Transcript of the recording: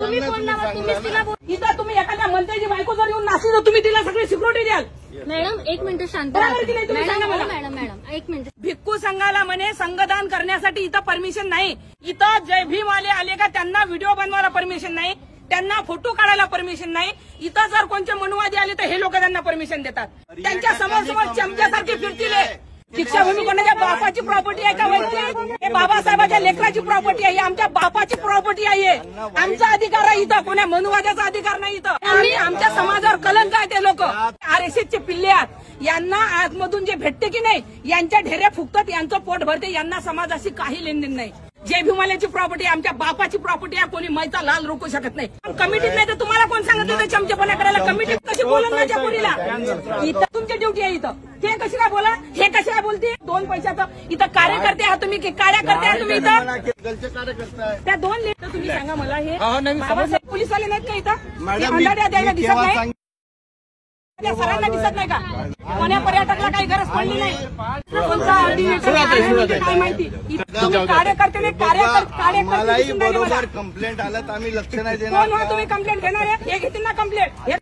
तुम्ही कोण नाव तुम्हीच तिला इथं तुम्ही एखाद्या मंत्र्याची बायको जर येऊन नाचली तर तुम्ही तिला सगळी सिक्युरिटी द्याल। मॅडम एक मिनिट शांत मॅडम एक मिनिट। भिक्खू संघाला म्हणे संघदान करण्यासाठी इथं परमिशन नाही, इथं जय भीमवाले आले का त्यांना व्हिडिओ बनवायला परमिशन नाही, त्यांना फोटो काढायला परमिशन नाही। इथं जर कोणते मनुवादी आले तर हे लोक त्यांना परमिशन देतात, त्यांच्या समोर चमच्यासारखे फिरतील। दीक्षाभूमी कोणाच्या बापाची प्रॉपर्टी आहे का माहिती? हे बाबासाहेबांच्या लेकराची प्रॉपर्टी आहे, आमच्या बापाची प्रॉपर्टी आहे, आमचा अधिकार आहे इथं, कोणा मनुवाद्याचा अधिकार नाही इथं। आणि आमच्या समाजावर कलंक आहे ते लोक RSSचे पिल्ले आहेत, यांना आतमधून जे भेटते की नाही यांच्या ढेऱ्या फुकतात, यांचं पोट भरते, यांना समाजाशी काही लेनदेन नाही। जय भीमाल्याची प्रॉपर्टी आमच्या बापाची प्रॉपर्टी आहे, कोणी मैचा लाल रोखू शकत नाही। कमिटीत नाही तर तुम्हाला कोण सांगितलं चमचेपणा करायला? कमिटीत कशी बोलत माझ्या पुरीला? इथं तुमची ड्युटी आहे, इथं ते कशी काय बोला, हे कशी काय बोलते? 2 पैशाचं इथं कार्यकर्ते आहात तुम्ही, कार्यकर्ते आहात तुम्ही इथं, त्या 2 लिटर तुम्ही सांगा मला, हे बाबासाहेब पोलीसवाले नाहीत का इथं? अंधाड्या द्यायला दिसत नाही, त्या सरांना दिसत नाही का? कोण्या पर्यटकाला काही गरज पडली नाही, कोणता काय माहिती? तुम्ही कार्यकर्ते नाही, कार्यकर्ते कंप्लेंट आलं तर आम्ही लक्ष नाही देणार। कोण तुम्ही कंप्लेंट घेणार आहे? हे घेतील ना कंप्लेंट, हे